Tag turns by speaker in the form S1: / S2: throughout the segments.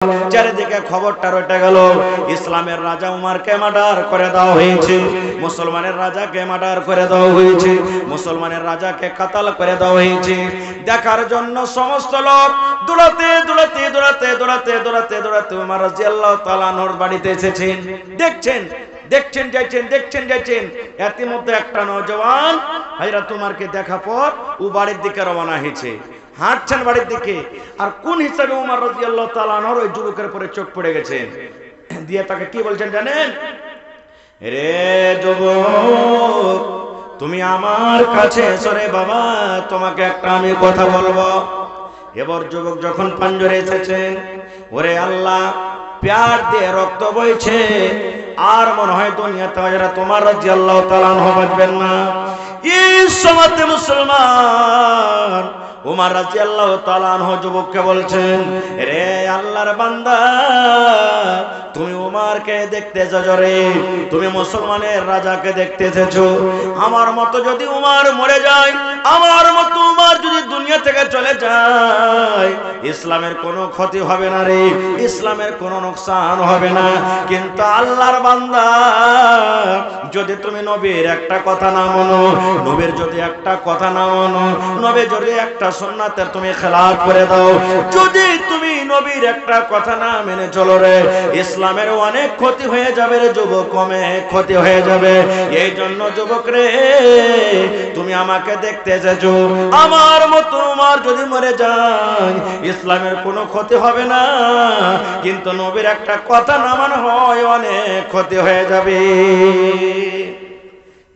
S1: চারিদিকে খবরটা রটে গেল, ইসলামের রাজা উমারকে মার্ডার করে দেওয়া হয়েছে, মুসলমানের রাজাকে মার্ডার করে দেওয়া হয়েছে, মুসলমানের রাজাকে কাতাল করে দেওয়া হয়েছে। দেখার জন্য সমস্ত লোক দৌড়াতে দৌড়াতে দৌড়াতে দৌড়াতে দৌড়াতে দৌড়াতে উমর রাদিয়াল্লাহু তাআলা আনহুর বাড়িতে এসেছেন। দেখছেন যাচ্ছেন। এর মধ্যে একটা নওজওয়ান হযরত উমরকে দেখা পর ও বাড়ির দিকে রওনা হয়েছে, হাঁটছেন বাড়ির দিকে। আর কোন হিসাবে উমর রাদিয়াল্লাহু তাআলা আনহুর ওই যুবকের উপরে চোখ পড়ে গেছে, দিয়ে তাকে কি বলছেন জানেন? রে যুবক, তুমি আমার কাছে এসো রে বাবা, তোমাকে একটা আমি কথা বলবো। এবার যুবক যখন পাঞ্জরে এসেছেন, ওরে আল্লাহ, প্যার দিয়ে রক্ত বইছে, আর মনে হয় দুনিয়াতে হযরত উমর রাদিয়াল্লাহু তাআলা আনহু বাঁচবেন না। এই সমাজে মুসলমান উমর রাদিয়াল্লাহু তাআলা আনহু যুবককে বলছেন, রে আল্লাহর বান্দা, তুমি উমরকে দেখতে এসেছো রে, তুমি মুসলমানের রাজাকে দেখতে এসেছো। আমার মতো যদি উমর মরে যায়, আমার মতো উমর যদি দুনিয়া থেকে চলে যায়, ইসলামের কোনো ক্ষতি হবে না রে, ইসলামের কোনো নোকসান হবে না। কিন্তু আল্লাহর বান্দা, যদি তুমি নবীর একটা কথা না মানো, নবীর যদি একটা কথা না মানো, নবী যদি একটা সুন্নাতের তুমি খেলাফ করে দাও, যদি তুমি নবীর একটা কথা না মেনে চলো রে, ইসলামের অনেক ক্ষতি হয়ে যাবে রে যুবক, কমে ক্ষতি হয়ে যাবে। এই জন্য যুবক রে, তুমি আমাকে দেখতে এসেছো, আমার মতো উমর যদি মরে যায়, ইসলামের কোনো ক্ষতি হবে না, কিন্তু নবীর একটা কথা না মানা হয়, অনেক ক্ষতি হয়ে যাবে।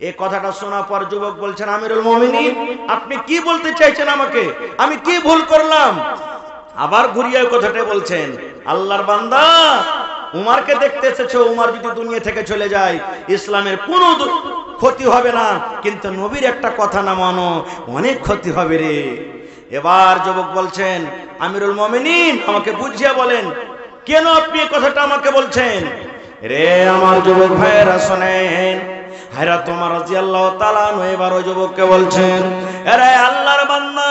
S1: এই কথাটা শোনার পর যুবক বলছেন, আমিরুল মুমিনিন, আপনি কি বলতে চাইছেন আমাকে? আমি কি ভুল করলাম? আবার ঘুরিয়ে কথাটা বলছেন, আল্লাহর বান্দা, উমরকে দেখতে এসেছো, উমর যদি দুনিয়া থেকে চলে যায়, ইসলামের কোনো ক্ষতি হবে না, কিন্তু নবীর একটা কথা না মানো, অনেক ক্ষতি হবে রে। এবার যুবক বলছেন, আমিরুল মুমিনিন, আমাকে বুঝিয়ে বলেন, কেন আপনি এই কথাটা আমাকে বলছেন? রে আমার যুবক ভাইয়েরা শোনেন, হযরত উমর রাদিয়াল্লাহু তাআলা আনহু এবার ওই যুবককে বলছেন, আরে আল্লাহর বান্দা,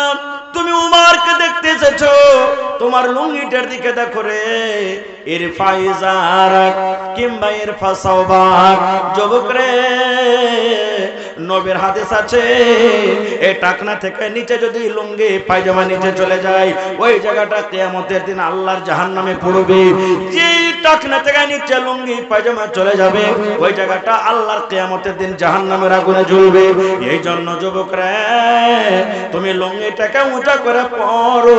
S1: তুমি উমরকে দেখতে এসেছো, তোমার লুঙ্গিটার দিকে দেখো রে, ইরফা ইজারাক কিংবা ইরফা সাওবাক। যুবক রে, নবীর হাদিস আছে, এই টাকনা থেকে নিচে যদি লুঙ্গি পায়জামা নিচে চলে যায়, ওই জায়গাটা কিয়ামতের দিন আল্লাহর জাহান্নামে পড়বে। যে টাকনা থেকে নিচে লুঙ্গি পায়জামা চলে যাবে, ওই জায়গাটা আল্লাহর কিয়ামতের দিন জাহান্নামের আগুনে জ্বলবে। এই জন্য যুবক রে, তুমি লুঙ্গিটাকে উঁচা করে পরো,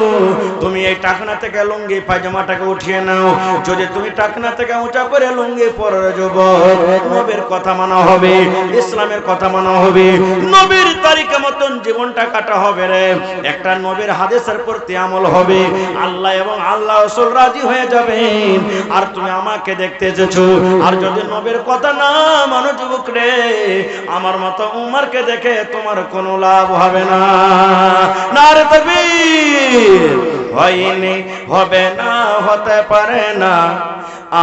S1: তুমি এই টাকনা থেকে লুঙ্গি পায়জামাটাকে উঠিয়ে নাও। যদি তুমি টাকনা থেকে উঁচা করে লুঙ্গি পরো যুবক, নবীর কথা মানা হবে, ইসলামের কথা মানা হবে, নবীর তারিকা মতন জীবনটা কাটা হবে রে, একটা নবীর হাদিসের প্রতি আমল হবে, আল্লাহ এবং আল্লাহ রাসূল রাজি হয়ে যাবেন। আর তুমি আমাকে দেখতে এসেছো, আর যদি নবীর কথা না মানো যুবক রে, আমার মতো উমরকে দেখে তোমার কোনো লাভ হবে না। নারে তাকবীর! হয়নি, হবে না, হতে পারে না,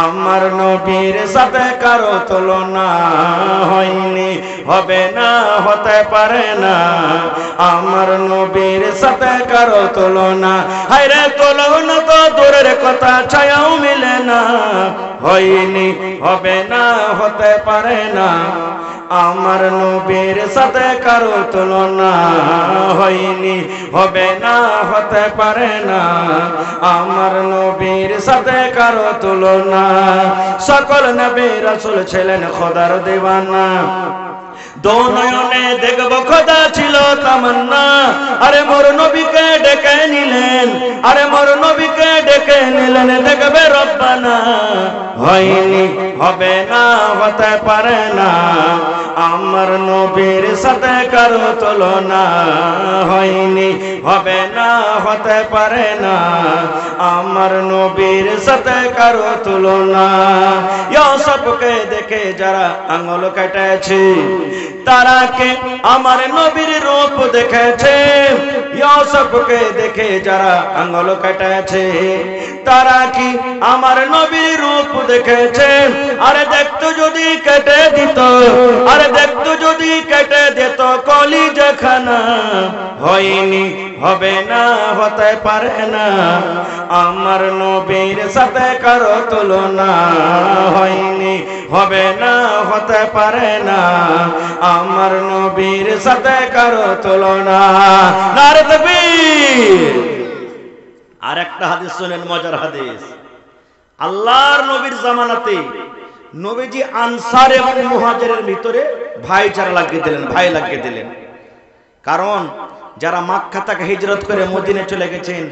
S1: আমার নবীর সাথে কারো তুলনা। হয়নি, হবে না, হতে পারে না, আমার নবীর সাথে কারো তুলনা। হায়রে তুলনা তো দূরের কথা, ছায়াও মিলে না। হয়নি, হবে না, হতে পারে না, আমার নবীর সাথে কারো তুলনা। হয়নি, হবে না, হতে পারে না, আমার নবীর সাথে কারো তুলনা। সকল নবী রাসূল ছিলেন খোদার দিওয়ানা, দো নয়নে দেখব খোদা ছিল তামান্না। আরে মোর নবীকে ডেকে নিলেন, আরে মোর নবীকে ডেকে নিলেন, দেখবে রব্বানা। হয়নি, হবে না, হতে পারে না, আমার নবীর সাথে কারো তুলনা। হয়নি, হবে না, হতে পারে না, আমার নবীর সাথে কারো তুলনা। ইউসুফকে দেখে যারা আঙ্গুল কেটেছে, তারা কে আমার নবীর রূপ দেখেছে। ইউসুফকে দেখে যারা আঙ্গুল কেটেছে, তারা কি আমার নবীর রূপ রূপ দেখেছে, আরে দেখতো যদি কেটে দিত, আরে দেখতো যদি কেটে দিত কলিজাখানা, হয়নি হবে না হতে পারে না আমার নবীর সাথে কারো তুলনা, হয়নি হবে না হতে পারে না আমার নবীর সাথে কারো তুলনা। নারে তাকবীর। আর একটা হাদিস শুনেন, মজার হাদিস। আল্লাহর নবীর জামানাতে নবীজি আনসার এবং মুহাজিরের ভিতরে ভাইচারা লাগিয়ে দিলেন, ভাই লাগিয়ে দিলেন। কারণ যারা মক্কা থেকে হিজরত করে মদিনায় চলে গেছেন,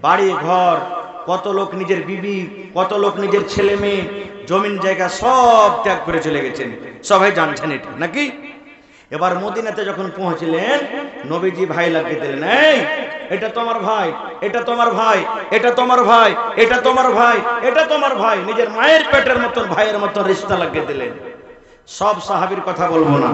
S1: বাড়ি ঘর, কত লোক নিজের বিবি, কত লোক নিজের ছেলে মেয়ে, জমিন জায়গা সব ত্যাগ করে চলে গেছেন, সবাই জানছেন এটা নাকি। এবার মদিনাতে যখন পৌঁছলেন, নবীজি ভাই লাগিয়ে দিলেন, এই এটা তোমার ভাই, এটা তোমার ভাই, এটা তোমার ভাই, এটা তোমার ভাই, এটা তোমার ভাই, নিজের মায়ের পেটের মতন ভাইয়ের মতন রিশতা লাগিয়ে দিলেন। সব সাহাবীর কথা বলবো না।